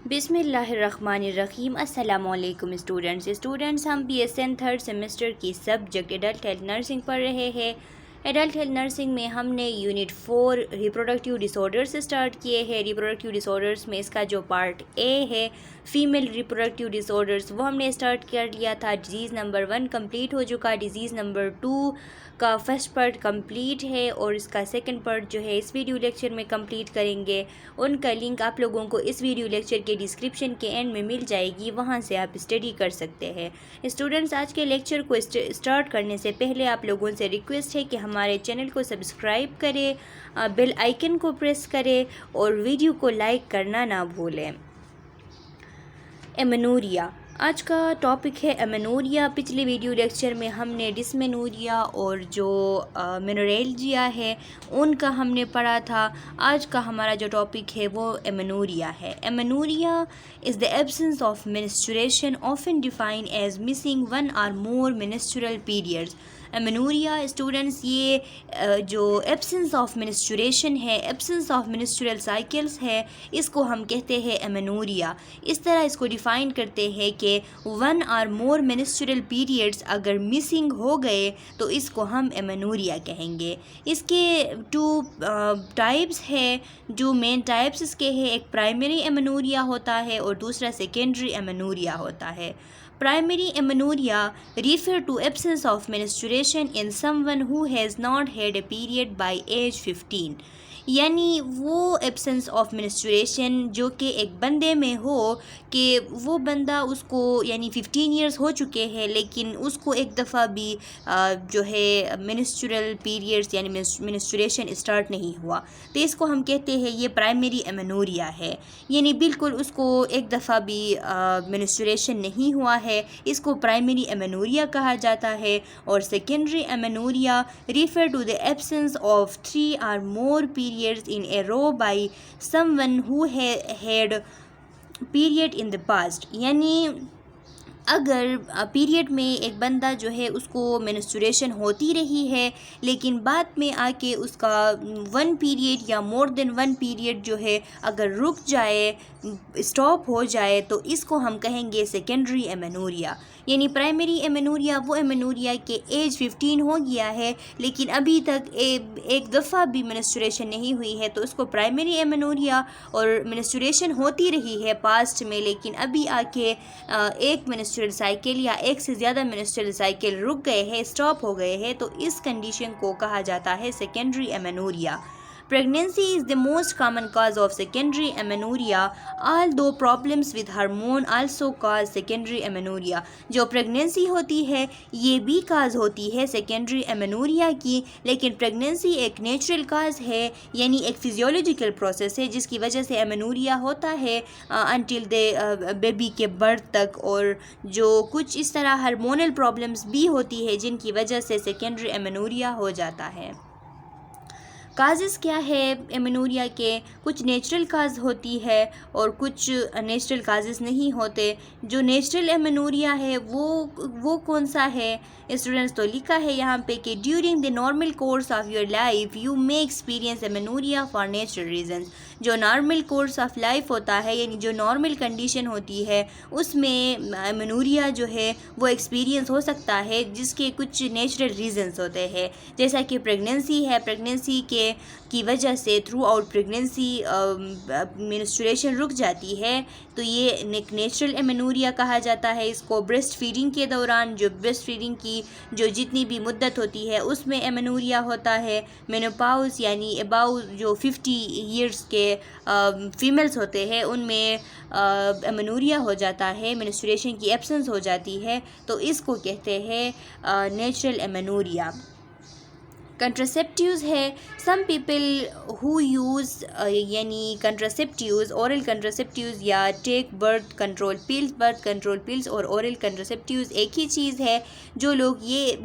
बिस्मिल्लाहिर्रहमानिर्रहीम। अस्सलामुअलैकुम स्टूडेंट्स हम BSN थर्ड सेमेस्टर की सब्जेक्ट एडल्ट हेल्थ नर्सिंग पढ़ रहे हैं। एडल्ट हेल्थ नर्सिंग में हमने यूनिट 4 रिप्रोडक्टिव डिसऑर्डर्स स्टार्ट किए हैं। रिप्रोडक्टिव डिसऑर्डर्स में इसका जो पार्ट ए है फ़ीमेल रिप्रोडक्टिव डिसऑर्डर्स वो हमने स्टार्ट कर लिया था। डिज़ीज़ नंबर 1 कंप्लीट हो चुका। डिज़ीज़ नंबर 2 का फर्स्ट पार्ट कंप्लीट है और इसका सेकंड पार्ट जो है इस वीडियो लेक्चर में कंप्लीट करेंगे। उनका लिंक आप लोगों को इस वीडियो लेक्चर के डिस्क्रिप्शन के एंड में मिल जाएगी, वहां से आप स्टडी कर सकते हैं। स्टूडेंट्स, आज के लेक्चर को स्टार्ट करने से पहले आप लोगों से रिक्वेस्ट है कि हमारे चैनल को सब्सक्राइब करें, बेल आइकन को प्रेस करें और वीडियो को लाइक करना ना भूलें। एमेनोरिया आज का टॉपिक है। एमेनोरिया पिछले वीडियो लेक्चर में हमने डिस्मेनोरिया और जो मेनोरेल्जिया है उनका हमने पढ़ा था। आज का हमारा जो टॉपिक है वो एमेनोरिया है। Amenorrhoea is the absence of menstruation, often defined as missing one or more menstrual periods. Amenorrhoea students ये जो एब्सेंस ऑफ मेंस्ट्रुएशन है, एब्सेंस ऑफ मेंस्ट्रुअल साइकिल्स है, इसको हम कहते हैं एमेनोरिया। इस तरह इसको डिफ़ाइन करते हैं कि one or more menstrual periods अगर मिसिंग हो गए तो इसको हम एमेनोरिया कहेंगे। इसके 2 टाइप्स है। जो मेन टाइप्स इसके हैं, एक प्राइमरी एमेनोरिया होता है और दूसरा सेकेंडरी एमेनोरिया होता है। Primary amenorrhea refer to absence of menstruation in someone who has not had a period by age 15। यानी वो एब्सेंस ऑफ मेंस्ट्रुएशन जो कि एक बंदे में हो कि वो बंदा उसको यानी 15 इयर्स हो चुके हैं लेकिन उसको एक दफ़ा भी जो है मेंस्ट्रुअल पीरियड्स यानी मेंस्ट्रुएशन स्टार्ट नहीं हुआ, तो इसको हम कहते हैं ये प्राइमरी एमेनोरिया है। यानी बिल्कुल उसको एक दफ़ा भी मेंस्ट्रुएशन नहीं हुआ है, इसको प्राइमरी एमेनोरिया कहा जाता है। और secondary amenorrhoea refer to the absence of 3 or more periods in a row by someone who had period in the past। यानी अगर पीरियड में एक बंदा जो है उसको मेंस्ट्रुएशन होती रही है लेकिन बाद में आके उसका 1 पीरियड या मोर देन 1 पीरियड जो है अगर रुक जाए, स्टॉप हो जाए, तो इसको हम कहेंगे सेकेंडरी एमेनोरिया। यानी प्राइमरी एमेनोरिया वो एमेनोरिया के एज 15 हो गया है लेकिन अभी तक एक दफ़ा भी मेंस्ट्रुएशन नहीं हुई है, तो उसको प्राइमरी एमेनोरिया। और मेंस्ट्रुएशन होती रही है पास्ट में लेकिन अभी आके एक मेंस्ट्रुअल साइकिल या एक से ज़्यादा मेंस्ट्रुअल साइकिल रुक गए हैं, स्टॉप हो गए हैं, तो इस कंडीशन को कहा जाता है secondary amenorrhoea. Pregnancy is the most common cause of secondary amenorrhea, although problems with hormone also cause secondary amenorrhea। जो प्रेगनेंसी होती है ये भी काज होती है सेकेंडरी एमेनोरिया की, लेकिन प्रेगनेंसी एक नेचुरल काज है यानी एक फिजियोलॉजिकल प्रोसेस है जिसकी वजह से एमेनोरिया होता है अनटिल द बेबी के बर्थ तक। और जो कुछ इस तरह हार्मोनल प्रॉब्लम्स भी होती है जिनकी वजह से सेकेंडरी एमेनोरिया हो जाता है। काजेज़ क्या है एमेनोरिया के? कुछ नेचुरल काज होती है और कुछ नेचुरल काजेज़ नहीं होते। जो नेचुरल एमेनोरिया है वो कौन सा है स्टूडेंट्स? तो लिखा है यहाँ पे कि during the normal course of your life you may experience amenorrhoea for natural reasons. जो नॉर्मल कोर्स ऑफ लाइफ होता है यानी जो नॉर्मल कंडीशन होती है उसमें एमेनोरिया जो है वो एक्सपीरियंस हो सकता है जिसके कुछ नेचुरल रीजंस होते हैं, जैसा कि प्रेगनेंसी है। प्रेगनेंसी की वजह से थ्रू आउट प्रेगनेंसी मेंस्ट्रुएशन रुक जाती है तो ये एक नेचुरल एमेनोरिया कहा जाता है इसको। ब्रेस्ट फीडिंग के दौरान जो ब्रेस्ट फीडिंग की जो जितनी भी मुद्दत होती है उसमें एमेनोरिया होता है। मेनोपॉज यानी अबाउ जो 50 इयर्स के फीमेल्स होते हैं उनमें एमेनोरिया हो जाता है, मेंस्ट्रुएशन की एब्सेंस हो जाती है, तो इसको कहते हैं नेचुरल एमेनोरिया। कंट्रासेप्टिव्स है। सम पीपल हु यूज़ यानी कंट्रासेप्टिव्स, ओरल कंट्रासेप्टिव्स या टेक बर्थ कंट्रोल पिल्स और ओरल कंट्रासेप्टिव्स एक ही चीज़ है। जो लोग ये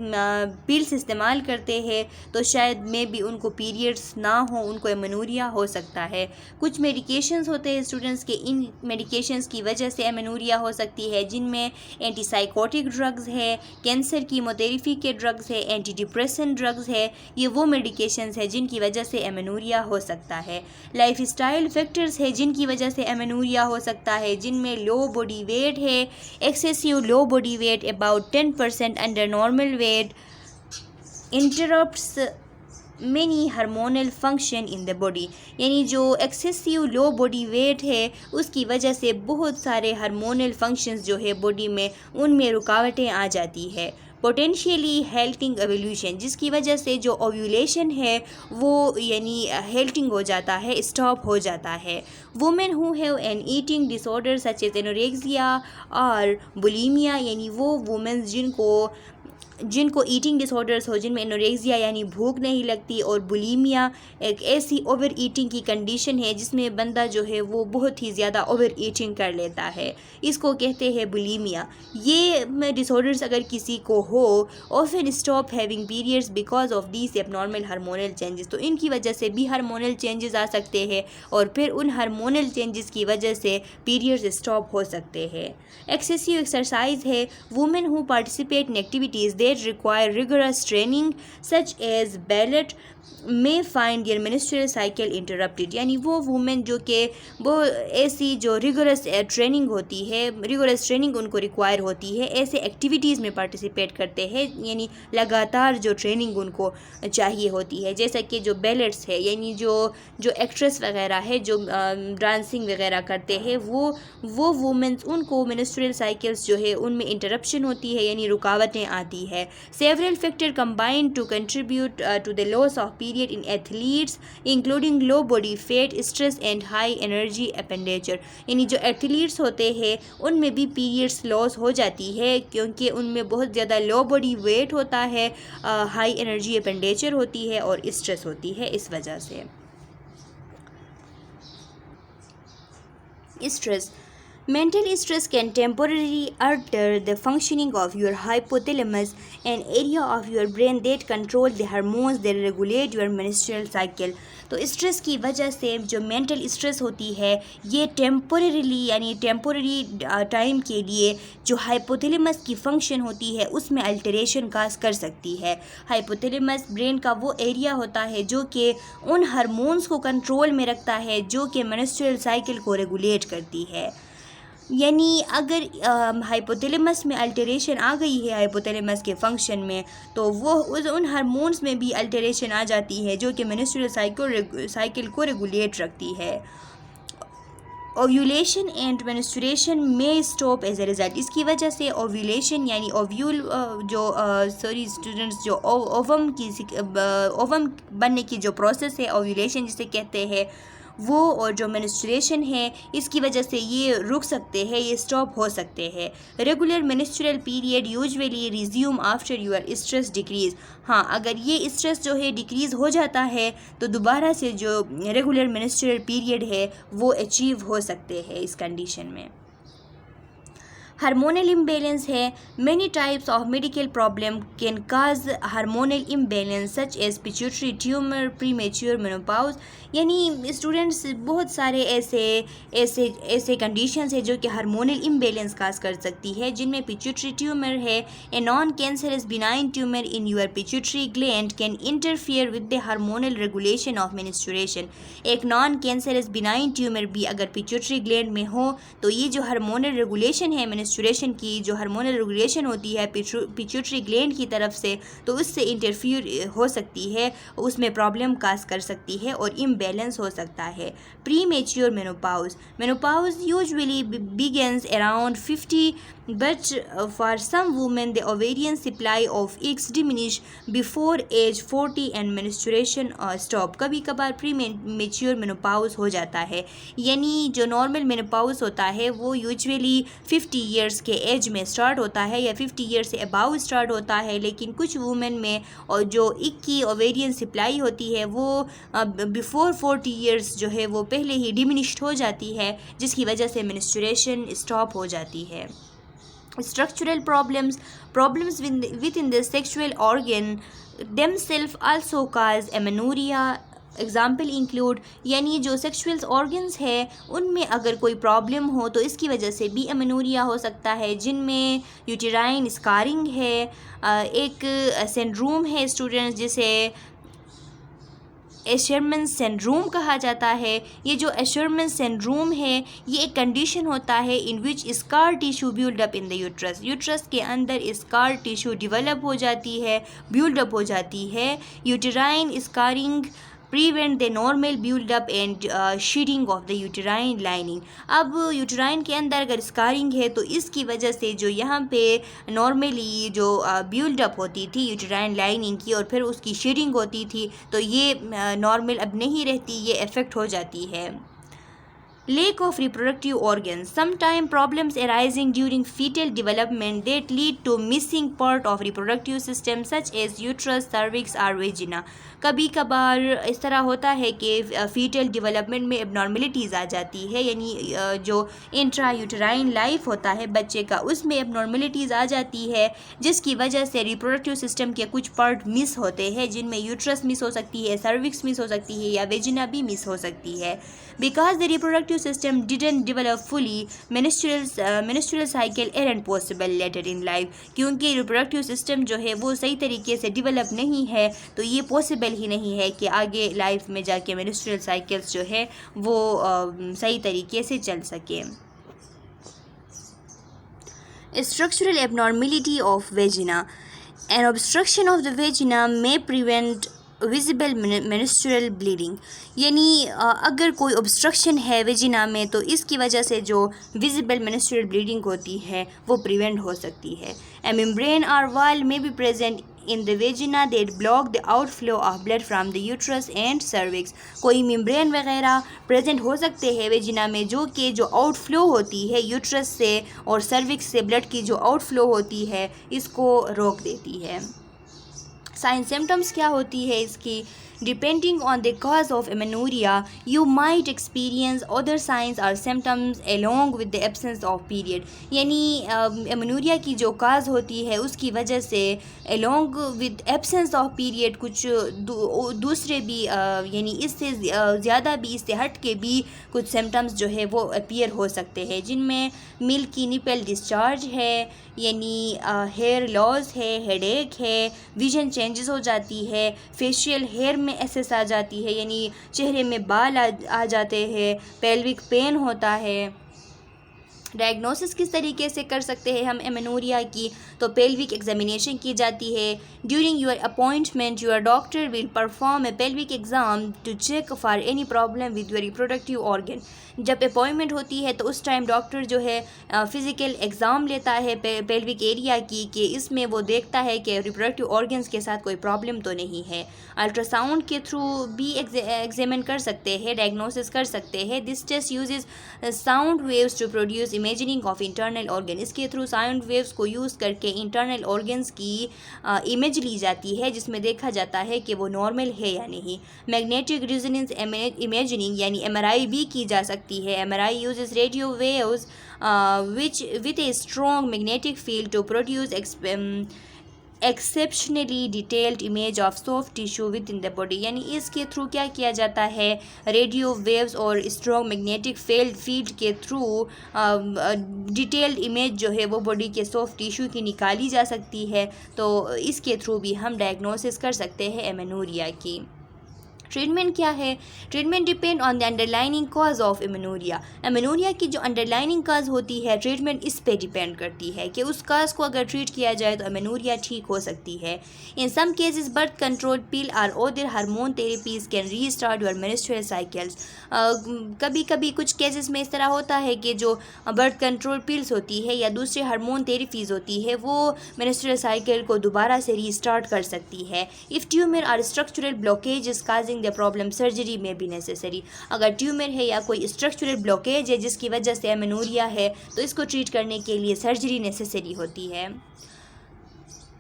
पिल्स इस्तेमाल करते हैं तो शायद में भी उनको पीरियड्स ना हो, उनको एमेनोरिया हो सकता है। कुछ मेडिकेशंस होते हैं स्टूडेंट्स के, इन मेडिकेशंस की वजह से एमेनोरिया हो सकती है जिनमें एंटीसाइकोटिक ड्रग्स है, कैंसर कीमोथेरेपी के ड्रग्स है, एंटी डिप्रेसेंट ड्रग्स है। ये वो मेडिकेशंस है जिनकी वजह से एमेनोरिया हो सकता है। लाइफ स्टाइल फैक्टर्स है जिनकी वजह से एमेनोरिया हो सकता है, जिनमें लो बॉडी वेट है, excessive low body weight about 10% under normal weight interrupts many hormonal function in the body. यानी जो एक्सेसिव लो बॉडी वेट है उसकी वजह से बहुत सारे हार्मोनल फंक्शंस जो है बॉडी में उनमें रुकावटें आ जाती है। पोटेंशियली हेल्टिंग एवोल्यूशन, जिसकी वजह से जो ओव्यूलेशन है वो यानी हेल्टिंग हो जाता है, स्टॉप हो जाता है। Women who have an eating disorder such as anorexia or bulimia, यानी वो वुमेन्स जिनको ईटिंग डिसऑर्डर्स हो, जिनमें एनोरेक्सिया यानी भूख नहीं लगती और बुलीमिया एक ऐसी ओवर ईटिंग की कंडीशन है जिसमें बंदा जो है वो बहुत ही ज़्यादा ओवर ईटिंग कर लेता है, इसको कहते हैं बुलीमिया। ये डिसऑर्डर्स अगर किसी को हो, often stop having periods because of these abnormal hormonal changes, तो इनकी वजह से भी हार्मोनल चेंजेस आ सकते हैं और फिर उन हार्मोनल चेंजेस की वजह से पीरियड्स स्टॉप हो सकते हैं। एक्सेसिव एक्सरसाइज है, women who participate in activities require rigorous training such as ballet may find their menstrual cycle interrupted। यानी वो वुमेन जो कि वो ऐसी जो रिगोरस ट्रेनिंग होती है, रिगोरस ट्रेनिंग उनको रिक्वायर होती है, ऐसे एक्टिविटीज़ में पार्टिसिपेट करते हैं, यानी लगातार जो ट्रेनिंग उनको चाहिए होती है, जैसा कि जो बैलेट्स है यानी जो एक्ट्रेस वगैरह है जो डांसिंग वगैरह करते हैं, वो वुमेन्स उनको मेंस्ट्रुअल साइकिल्स जो है उनमें इंटरप्शन होती है यानी रुकावटें आती है। Several factor combine to contribute to the loss of period in athletes including low body fat, stress and high energy expenditure. यानी जो एथलीट्स होते हैं उनमें भी पीरियड्स लॉस हो जाती है क्योंकि उनमें बहुत ज़्यादा लो बॉडी वेट होता है, हाई एनर्जी एक्सपेंडिचर होती है और स्ट्रेस होती है। इस वजह से stress, mental stress can temporarily alter the functioning of your hypothalamus, an area of your brain that control the hormones that regulate your menstrual cycle। तो स्ट्रेस की वजह से जो मेंटल स्ट्रेस होती है ये टेम्पोरेली यानी टेम्पोररी टाइम के लिए जो हाइपोथैलेमस की फंक्शन होती है उसमें अल्टरेशन काज कर सकती है। हाइपोथैलेमस ब्रेन का वो एरिया होता है जो कि उन हार्मोन्स को कंट्रोल में रखता है जो कि मेंस्ट्रुअल साइकिल को रेगुलेट करती है। यानी अगर हाइपोथैलेमस में अल्टरेशन आ गई है हाइपोथैलेमस के फंक्शन में तो वो उन हार्मोन्स में भी अल्टरेशन आ जाती है जो कि मेंस्ट्रुअल साइकिल को रेगुलेट रखती है। ओव्यूलेशन एंड मेंस्ट्रुएशन में स्टॉप एज ए रिजल्ट, इसकी वजह से ओव्यूलेशन यानी ओव्यूल जो ओवम बनने की जो प्रोसेस है ओव्यूलेशन जिसे कहते हैं वो, और जो मेंस्ट्रुएशन है इसकी वजह से ये रुक सकते हैं, ये स्टॉप हो सकते हैं। Regular menstrual period usually resume after your stress decrease. हाँ, अगर ये स्ट्रेस जो है डिक्रीज़ हो जाता है तो दोबारा से जो रेगुलर मेंस्ट्रुअल पीरियड है वो अचीव हो सकते हैं इस कंडीशन में। हार्मोनल इम्बैलेंस है, many types of medical problem can cause hormonal imbalance such as pituitary tumour, premature menopause. यानी स्टूडेंट्स बहुत सारे ऐसे कंडीशंस है जो कि हार्मोनल इम्बैलेंस काज कर सकती है, जिनमें पिट्यूटरी ट्यूमर है, a non cancerous benign tumour in your pituitary gland can interfere with the hormonal regulation of menstruation. एक नॉन कैंसरस बिनाइन ट्यूमर भी अगर पिट्यूटरी ग्लैंड में हो तो ये जो हार्मोनल रेगुलेशन है मेंस्ट्रुएशन की, जो हार्मोनल रेगुलेशन होती है पिट्यूटरी ग्लैंड की तरफ से, तो उससे इंटरफियर हो सकती है, उसमें प्रॉब्लम काज कर सकती है और इम्बैलेंस हो सकता है। Premature menopause usually begins around 50 but for some women the ovarian supply of eggs diminish before age 40 and menstruation stop। कभी कभार प्री मेच्योर मेनोपॉज हो जाता है, यानी जो नॉर्मल मेनोपॉज होता है वो यूजुअली 50 ईयर्स के एज में स्टार्ट होता है या 50 ईयर्स से अबाउ स्टार्ट होता है, लेकिन कुछ वुमेन में और जो एक की ओवेरियन सप्लाई होती है वो बिफोर 40 ईयर्स जो है वो पहले ही डिमिनिश्ड हो जाती है, जिसकी वजह से मेंस्ट्रुएशन स्टॉप हो जाती है। Structural problems within the sexual organ themselves also cause amenorrhea। Example include, यानी जो सेक्सुअल ऑर्गन्स है उनमें अगर कोई प्रॉब्लम हो तो इसकी वजह से भी एमेनोरिया हो सकता है, जिनमें यूटेराइन स्कारिंग है, एक सिंड्रोम है स्टूडेंट्स जिसे एशरमन सिंड्रोम कहा जाता है। ये जो एशरमन सिंड्रोम है ये एक कंडीशन होता है in which scar tissue build up in the uterus. Uterus के अंदर स्कार टिश्यू डिवेलप हो जाती है, बिल्ड अप हो जाती है। Uterine scarring prevent the normal build up and shedding of the uterine lining. अब यूटेराइन के अंदर अगर स्कारिंग है तो इसकी वजह से जो यहाँ पे नॉर्मली जो बिल्ड अप होती थी यूटेराइन लाइनिंग की और फिर उसकी शीडिंग होती थी तो ये नॉर्मल अब नहीं रहती, ये इफ़ेक्ट हो जाती है। Lack of reproductive organs. Sometimes problems arising during fetal development that lead to missing part of reproductive system such as uterus, cervix or vagina. कभी कभार इस तरह होता है कि फीटल डेवलपमेंट में एबनॉर्मलिटीज़ आ जाती है, यानी जो इंट्रा यूटेराइन लाइफ होता है बच्चे का उसमें एबनॉर्मलिटीज़ आ जाती है जिसकी वजह से रिप्रोडक्टिव सिस्टम के कुछ पार्ट मिस होते हैं जिनमें यूट्रस मिस हो सकती है, सर्विक्स मिस हो सकती है या वेजिना भी मिस हो सकती है। Because the reproductive system didn't develop fully, menstrual cycle aren't possible later in life. क्योंकि reproductive system जो है वो सही तरीके से डिवेलप नहीं है तो ये पॉसिबल ही नहीं है कि आगे लाइफ में जाके menstrual cycles जो है वो सही तरीके से चल सके। Structural abnormality of vagina. An obstruction of the vagina may prevent visible menstrual bleeding, यानी अगर कोई ऑब्स्ट्रक्शन है वेजिना में तो इसकी वजह से जो विजिबल मेंस्ट्रुअल ब्लीडिंग होती है वो प्रिवेंट हो सकती है। ए मेम्ब्रेन और वॉल में be present in the vagina that block the outflow of blood from the uterus and cervix. कोई मेम्ब्रेन वगैरह प्रेजेंट हो सकते हैं वेजिना में जो कि जो आउटफ्लो होती है यूट्रस से और सर्विक्स से ब्लड की जो आउटफ्लो होती है इसको रोक देती है। साइन सिम्टम्स क्या होती है इसकी? Depending on the cause of amenorrhoea you might experience other signs और symptoms along with the absence of period, यानी एमेनोरिया की जो काज होती है उसकी वजह से along with absence of period कुछ दूसरे भी यानी इससे ज़्यादा भी, इससे हट के भी कुछ सिम्टम्स जो है वो अपीयर हो सकते हैं जिनमें मिल्की निपल डिस्चार्ज है, यानी हेयर लॉस है, हेडेक है, विजन चेंजेस हो जाती है, फेशियल हेयर में एसेस आ जाती है यानी चेहरे में बाल आ जाते हैं, पेल्विक पेन होता है। डायग्नोसिस किस तरीके से कर सकते हैं हम एमेनोरिया की? तो पेल्विक एग्जामिनेशन की जाती है। During your appointment your doctor will perform a pelvic exam to check for any problem with your reproductive organ. जब अपॉइंटमेंट होती है तो उस टाइम डॉक्टर जो है फ़िज़िकल एग्ज़ाम लेता है पेल्विक एरिया की कि इसमें वो देखता है कि रिप्रोडक्टिव ऑर्गन्स के साथ कोई प्रॉब्लम तो नहीं है। अल्ट्रासाउंड के थ्रू भी एग्जामिन कर सकते हैं, डायग्नोसिस कर सकते हैं। This test uses sound waves to produce imaging of internal organ. इसके थ्रू साउंड वेव्स को यूज़ करके इंटरनल ऑर्गन्स की इमेज ली जाती है जिसमें देखा जाता है कि वो नॉर्मल है या नहीं। मैग्नेटिक रेजोनेंस इमेजिंग यानी MRI भी की जा सकती है। MRI uses radio waves which with a strong magnetic field to produce exceptionally detailed image of soft tissue within the body, यानी इसके थ्रू क्या किया जाता है, रेडियो वेव्स और स्ट्रॉन्ग मैग्नेटिक फील्ड के थ्रू डिटेल्ड इमेज जो है वो बॉडी के सॉफ्ट टिश्यू की निकाली जा सकती है। तो इसके थ्रू भी हम डायग्नोसिस कर सकते हैं एमेनोरिया की। ट्रीटमेंट क्या है? Treatment depend on the underlining cause of amenorrhoea. Amenorrhoea की जो अंडरलाइनिंग काज होती है ट्रीटमेंट इस पे डिपेंड करती है कि उस काज को अगर ट्रीट किया जाए तो एमेनोरिया ठीक हो सकती है। In some cases birth control pill और other hormone therapies can restart your menstrual cycles. कभी कभी कुछ केसेस में इस तरह होता है कि जो बर्थ कंट्रोल पिल्स होती है या दूसरे हार्मोन थेरेपीज होती है वो मेंस्ट्रुअल साइकिल को दोबारा से रीस्टार्ट कर सकती है। इफ़ ट्यूमर और structural blockage is causing the problem surgery में भी नेसेसरी। अगर ट्यूमर है या कोई स्ट्रक्चरल ब्लॉकेज है जिसकी वजह से एमेनोरिया है तो इसको ट्रीट करने के लिए सर्जरी नेसेसरी होती है।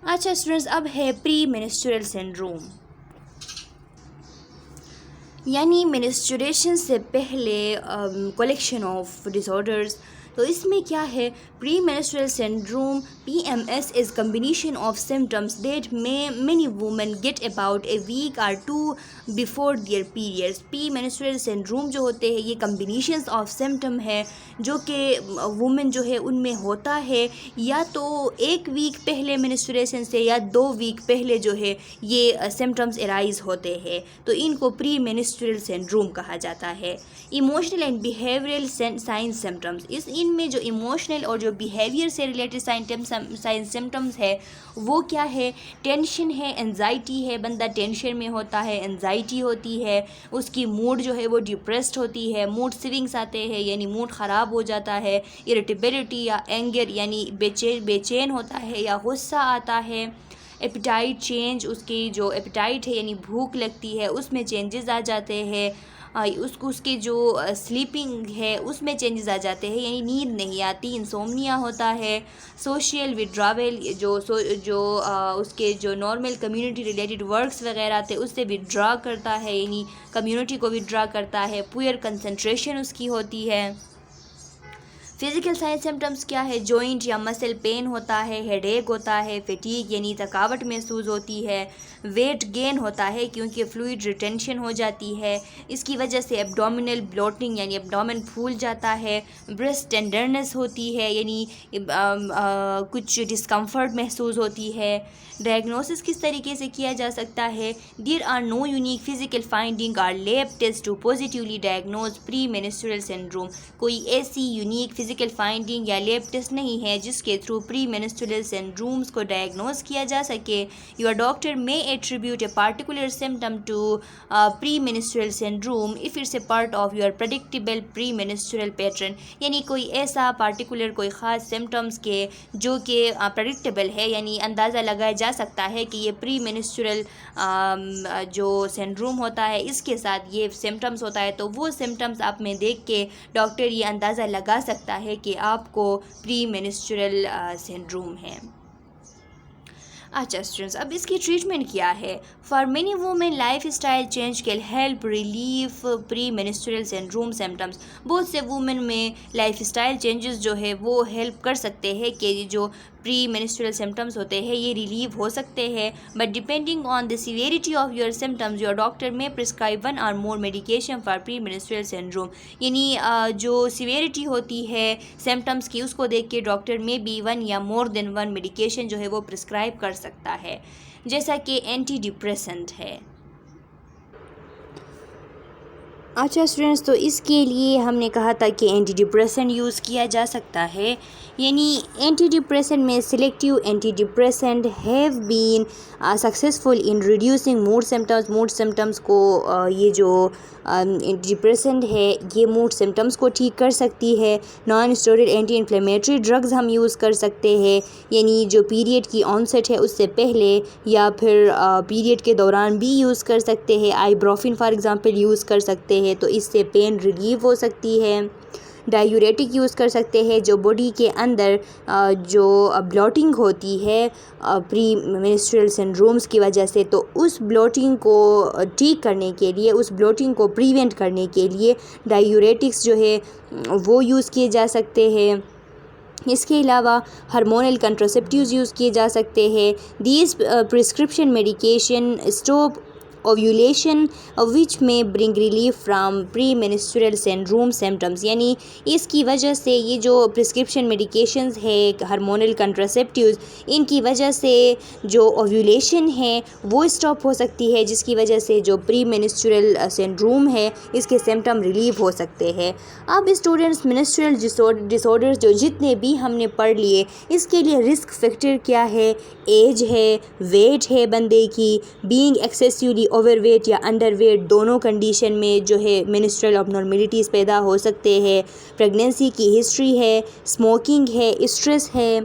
अच्छा स्टूडेंट्स, अब है प्री मेंस्ट्रुअल सिंड्रोम, यानी मेंस्ट्रुएशन से पहले कलेक्शन ऑफ डिसऑर्डर्स। तो इसमें क्या है, pre menstrual syndrome PMS is combination of symptoms that many women get about a week or two before their periods। Pre menstrual syndrome जो होते हैं ये कम्बिनेशंस ऑफ सिम्टम है जो कि वुमेन जो है उनमें होता है या तो 1 वीक पहले मेंस्ट्रुएशन से या 2 वीक पहले जो है ये सिम्टम्स अराइज होते हैं, तो इनको प्री मेंस्ट्रुअल सिंड्रोम कहा जाता है। Emotional and behavioural sign symptoms, इनमें जो इमोशनल और जो बिहेवियर से रिलेटेड साइन सिम्टम्स है वो क्या है, टेंशन है, एंजाइटी है, बंदा टेंशन में होता है, एंजाइटी होती है, उसकी मूड जो है वो डिप्रेस्ड होती है, मूड स्विंग्स आते हैं यानी मूड ख़राब हो जाता है, इरिटेबिलिटी या एंगर यानी बेचैन होता है या गुस्सा आता है, एपिटाइट चेंज, उसकी जो एपिटाइट है यानी भूख लगती है उसमें चेंजेस आ जाते हैं, उसकी जो स्लीपिंग है उसमें चेंजेस आ जाते हैं यानी नींद नहीं आती, इंसोम्निया होता है, सोशल विड्रावल उसके जो नॉर्मल कम्युनिटी रिलेटेड वर्क्स वगैरह थे उससे विड्रा करता है यानी कम्युनिटी को विड्रा करता है, पुअर कंसंट्रेशन उसकी होती है। फिज़िकल साइन सिम्टम्स क्या है, जॉइंट या मसल पेन होता है, हेडेक होता है, फटीग यानी थकावट महसूस होती है, वेट गेन होता है क्योंकि फ्लूइड रिटेंशन हो जाती है, इसकी वजह से एब्डोमिनल ब्लोटिंग यानी एब्डोमेन फूल जाता है, ब्रेस्ट टेंडरनेस होती है यानी कुछ डिस्कम्फर्ट महसूस होती है। डायग्नोसिस किस तरीके से किया जा सकता है, there are no unique physical finding or lab test to positively diagnose premenstrual syndrome, कोई ऐसी यूनिक फिजिकल फाइंडिंग या लैब टेस्ट नहीं है जिसके थ्रू प्री मेंस्ट्रुअल सिंड्रोम्स को डायग्नोज किया जा सके। Your doctor may attribute a particular symptom to premenstrual syndrome if it's a part of your predictable premenstrual pattern, यानी कोई ऐसा पार्टिकुलर कोई ख़ास सिम्टम्स के जो कि प्रेडिक्टेबल है यानी अंदाज़ा लगाया जा सकता है कि ये प्री मेंस्ट्रुअल जो सिंड्रोम होता है इसके साथ ये सिम्टम्स होता है, तो वो सिम्टम्स आप में देख के डॉक्टर ये अंदाज़ा लगा सकता है कि आपको प्री मेंस्ट्रुअल सिंड्रोम है। अच्छा स्टूडेंट्स, अब इसकी ट्रीटमेंट क्या है। For many women life style change can help relief pre menstrual syndrome symptoms, बहुत से वुमेन में लाइफ स्टाइल चेंजेस जो है वो हेल्प कर सकते हैं कि जो प्री मेंस्ट्रुअल सिम्टम्स होते हैं ये रिलीव हो सकते हैं, but depending on the severity of your symptoms your doctor may prescribe 1 और more medication for premenstrual syndrome, यानी जो सीवियरिटी होती है सिम्टम्स की उसको देख के डॉक्टर में भी 1 या मोर देन 1 मेडिकेशन जो है वो प्रिस्क्राइब कर सकता है, जैसा कि एंटी डिप्रेसेंट है। अच्छा स्टूडेंट्स, तो इसके लिए हमने कहा था कि एंटी डिप्रेसेंट यूज़ किया जा सकता है, यानी एंटी डिप्रेसेंट में selective antidepressant have been successful in reducing mood symptoms को ये जो एंटी डिप्रेसेंट है ये मूड सिम्टम्स को ठीक कर सकती है। Non steroidal anti inflammatory drugs हम यूज़ कर सकते हैं, यानी जो पीरियड की ऑनसेट है उससे पहले या फिर पीरियड के दौरान भी यूज़ कर सकते हैं। आइब्रोफिन फॉर एग्ज़ाम्पल यूज़ कर सकते हैं, तो इससे पेन रिलीव हो सकती है। डायूरेटिक यूज़ कर सकते हैं, जो बॉडी के अंदर जो ब्लॉटिंग होती है प्री मेंस्ट्रुअल सिंड्रोम्स की वजह से, तो उस ब्लॉटिंग को ठीक करने के लिए, उस ब्लॉटिंग को प्रिवेंट करने के लिए डायूरेटिक्स जो है वो यूज़ किए जा सकते हैं। इसके अलावा हार्मोनल कंट्रासेप्टिव्स यूज़ किए जा सकते हैं। These prescription medication stop ovulation which may bring relief from premenstrual syndrome symptoms, यानी इसकी वजह से ये जो प्रिस्क्रिप्शन मेडिकेशंस है हार्मोनल कंट्रासेप्टिव्स, इनकी वजह से जो ओव्यूलेशन है वो स्टॉप हो सकती है, जिसकी वजह से जो प्री मेंस्ट्रुअल सिंड्रोम है इसके सिम्टम रिलीव हो सकते हैं। अब स्टूडेंट्स, मेंस्ट्रुअल डिसऑर्डर्स जो जितने भी हमने पढ़ लिए, इसके लिए रिस्क फैक्टर क्या है, एज है, वेट है बंदे की, बीइंग एक्सेसिवली ओवरवेट या अंडरवेट दोनों कंडीशन में जो है मेंस्ट्रुअल अबनॉर्मलिटीज़ पैदा हो सकते हैं, प्रेगनेंसी की हिस्ट्री है, स्मोकिंग है, स्ट्रेस है,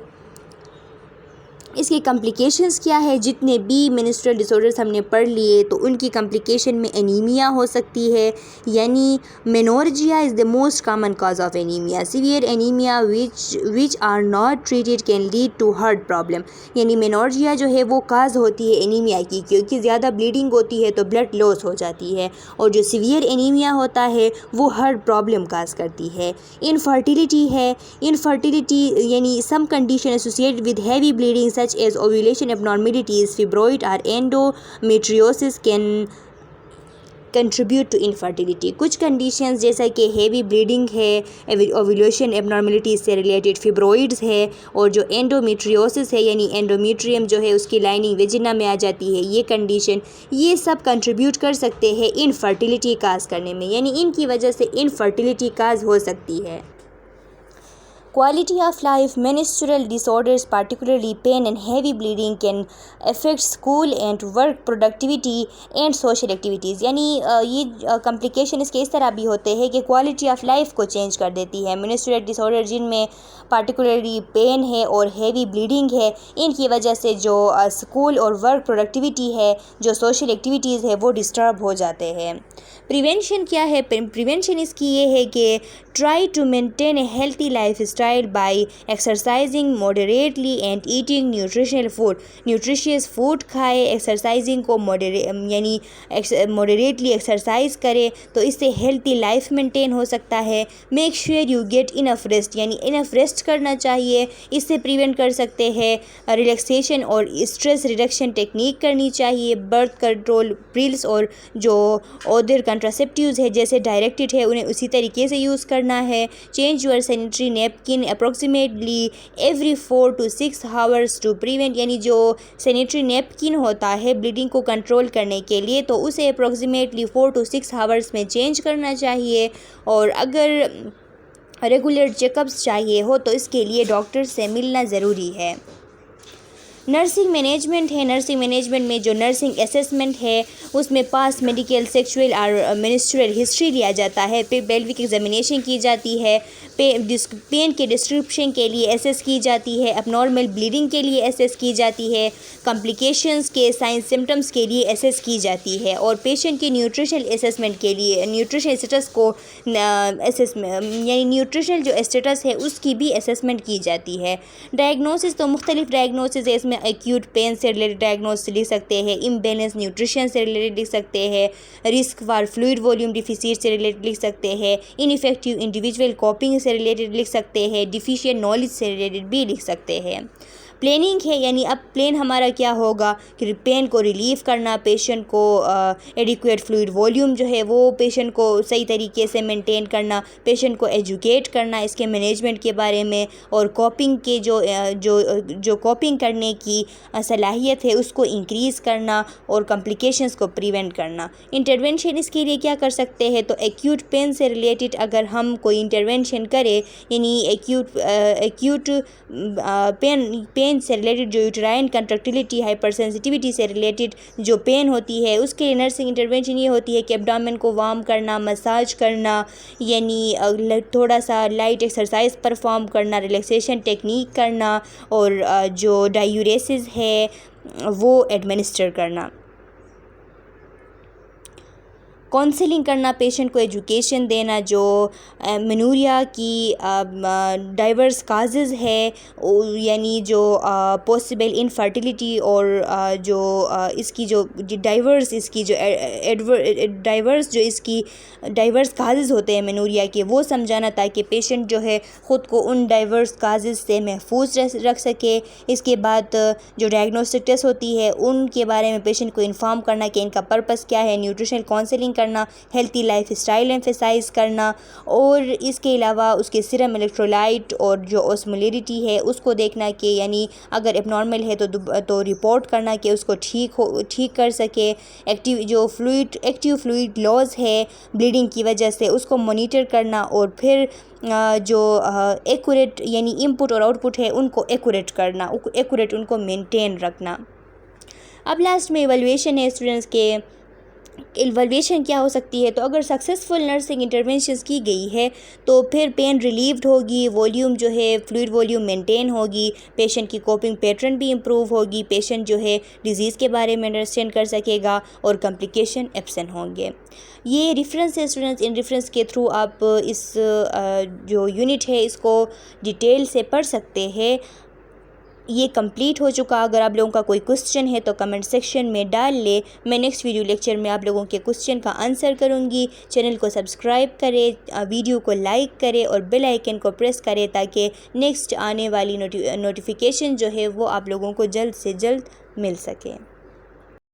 इसकी कम्प्लिकेशंस क्या है। जितने भी मेंस्ट्रुअल डिसऑर्डर्स हमने पढ़ लिए तो उनकी कम्प्लिकेशन में एनीमिया हो सकती है, यानी menorrhagia is the most common cause of anaemia. Severe anaemia which are not treated can lead to heart problem, यानी मेनोर्जिया जो है वो काज होती है एनीमिया की, क्योंकि ज़्यादा ब्लीडिंग होती है तो ब्लड लॉस हो जाती है, और जो सीवियर एनीमिया होता है वो हार्ट प्रॉब्लम काज करती है। इनफर्टिलिटी है, इनफर्टिलिटी यानी some condition associated with heavy bleeding such as ovulation abnormalities, fibroid or endometriosis can contribute to infertility। कुछ कंडीशंस जैसा कि हेवी ब्लीडिंग है, ओव्यूलेशन एबनॉर्मलिटीज से रिलेटेड, फिब्रोइड्स है, और जो एंडोमेट्रियोसिस है यानी एंडोमेट्रियम जो है उसकी लाइनिंग वेजिना में आ जाती है, ये कंडीशन, ये सब कंट्रीब्यूट कर सकते हैं इनफर्टिलिटी काज करने में, यानी इनकी वजह से इनफर्टिलिटी काज हो सकती है। Quality of life, menstrual disorders, particularly pain and heavy bleeding, can affect school and work productivity and social activities। यानी ये कम्प्लिकेशन इसके इस तरह भी होते हैं कि क्वालिटी ऑफ लाइफ को चेंज कर देती है। मेंस्ट्रुअल डिसऑर्डर जिनमें पार्टिकुलरली पेन है और हेवी ब्लीडिंग है, इनकी वजह से जो स्कूल और वर्क प्रोडक्टिविटी है, जो सोशल एक्टिविटीज़ है, वो डिस्टर्ब हो जाते हैं। प्रिवेंशन क्या है। प्रिवेंशन इसकी ये है कि try to maintain a healthy lifestyle by exercising moderately and eating nutritional food. Nutritious food खाए, एक्सरसाइजिंग को यानी मॉडरेटली एक्सरसाइज करे, तो इससे हेल्थी लाइफ मेंटेन हो सकता है। Make sure you get enough rest, यानी इनफ रेस्ट करना चाहिए, इससे प्रिवेंट कर सकते हैं। रिलैक्सेशन और स्ट्रेस रिडक्शन टेक्निक करनी चाहिए। बर्थ कंट्रोल पिल्स और जो अदर कंट्रासेप्टिव्स है जैसे डायरेक्टेड है उन्हें उसी तरीके से यूज़ करना है। Change your sanitary napkin approximately every 4 to 6 hours to prevent, यानी जो सैनिटरी नैपकिन होता है ब्लीडिंग को कंट्रोल करने के लिए, तो उसे अप्रोक्सीमेटली 4 to 6 आवर्स में चेंज करना चाहिए। और अगर रेगुलर चेकअप्स चाहिए हो तो इसके लिए डॉक्टर से मिलना ज़रूरी है। नर्सिंग मैनेजमेंट है। नर्सिंग मैनेजमेंट में जो नर्सिंग असेसमेंट है उसमें पास मेडिकल, सेक्सुअल और मेंस्ट्रुअल हिस्ट्री लिया जाता है, फिर पेल्विक एग्जामिनेशन की जाती है, पेन के डिस्क्रिप्शन के लिए एसेस की जाती है, अबनॉर्मल ब्लीडिंग के लिए एसेस की जाती है, कॉम्प्लिकेशंस के साइंस सिम्टम्स के लिए एसेस की जाती है, और पेशेंट के न्यूट्रिशनल असेसमेंट के लिए न्यूट्रिशनल स्टेटस को यानी न्यूट्रिशनल जो स्टेटस है उसकी भी असेसमेंट की जाती है। डायग्नोसिस तो मुख्तलिफ डायग्नोसिस है, इसमें एक्यूट पेन से रिलेटेड डायग्नोसिस लिख सकते हैं, इम्बैलेंस न्यूट्रिशन से रिलेटेड लिख सकते हैं, risk for fluid volume deficit से रिलेटेड लिख सकते हैं, इनइफेक्टिव इंडिविजुअल कॉपिंग से रिलेटेड लिख सकते हैं, डिफिशिएंट नॉलेज से रिलेटेड भी लिख सकते हैं। प्लानिंग है, यानी अब प्लान हमारा क्या होगा कि पेन को रिलीव करना, पेशेंट को एडिक्वेट फ्लूइड वॉल्यूम जो है वो पेशेंट को सही तरीके से मेंटेन करना, पेशेंट को एजुकेट करना इसके मैनेजमेंट के बारे में, और कॉपिंग के जो कॉपिंग करने की सलाहियत है उसको इंक्रीज़ करना, और कॉम्प्लिकेशंस को प्रिवेंट करना। इंटरवेंशन इसके लिए क्या कर सकते हैं, तो एक्यूट पेन से रिलेटेड अगर हम कोई इंटरवेंशन करें, यानी एक्यूट पेन से रिलेटेड जो यूट्राइन कंट्रक्टिलिटी, हाइपरसेंसिटिविटी से रिलेटेड जो पेन होती है उसके लिए नर्सिंग इंटरवेंशन ये होती है कि एब्डोमेन को वार्म करना, मसाज करना, यानी थोड़ा सा लाइट एक्सरसाइज परफॉर्म करना, रिलैक्सेशन टेक्निक करना, और जो डायूरेसिस है वो एडमिनिस्टर करना। काउंसलिंग करना, पेशेंट को एजुकेशन देना, जो मेनोरिया की डाइवर्स काजेज़ है, यानी जो पॉसिबल इनफर्टिलिटी और जो इसकी जो डाइवर्स इसकी जो डाइवर्स काजेज़ होते हैं मेनोरिया के, वो समझाना ताकि पेशेंट जो है ख़ुद को उन डाइवर्स काजेज़ से महफूज रख सके। इसके बाद जो डायग्नोस्टिक टेस्ट होती है उनके बारे में पेशेंट को इन्फॉर्म करना कि इनका पर्पस क्या है, न्यूट्रिशनल काउंसलिंग करना, हेल्थी लाइफ स्टाइल एम्फेसाइज करना, और इसके अलावा उसके सीरम इलेक्ट्रोलाइट और जो ऑस्मोलरिटी है उसको देखना कि यानी अगर एबनॉर्मल है तो रिपोर्ट करना कि उसको ठीक कर सके। एक्टिव फ्लूइड लॉस है ब्लीडिंग की वजह से उसको मॉनिटर करना, और फिर जो एक्यूरेट यानी इनपुट और आउटपुट है उनको एक्यूरेट करना, उनको मेंटेन रखना। अब लास्ट में इवैल्यूएशन है स्टूडेंट्स के इवैल्यूएशन क्या हो सकती है, तो अगर सक्सेसफुल नर्सिंग इंटरवेंशंस की गई है तो फिर पेन रिलीव्ड होगी, वॉल्यूम जो है फ्लूइड वॉल्यूम मेंटेन होगी, पेशेंट की कोपिंग पैटर्न भी इम्प्रूव होगी, पेशेंट जो है डिज़ीज़ के बारे में अंडरस्टैंड कर सकेगा और कॉम्प्लिकेशन एब्सेंट होंगे। ये रेफरेंस है स्टूडेंट्स, इन रेफरेंस के थ्रू आप इस जो यूनिट है इसको डिटेल से पढ़ सकते हैं। ये कंप्लीट हो चुका। अगर आप लोगों का कोई क्वेश्चन है तो कमेंट सेक्शन में डाल ले, मैं नेक्स्ट वीडियो लेक्चर में आप लोगों के क्वेश्चन का आंसर करूँगी। चैनल को सब्सक्राइब करें, वीडियो को लाइक करें और बेल आइकन को प्रेस करें ताकि नेक्स्ट आने वाली नोटिफिकेशन जो है वो आप लोगों को जल्द से जल्द मिल सके।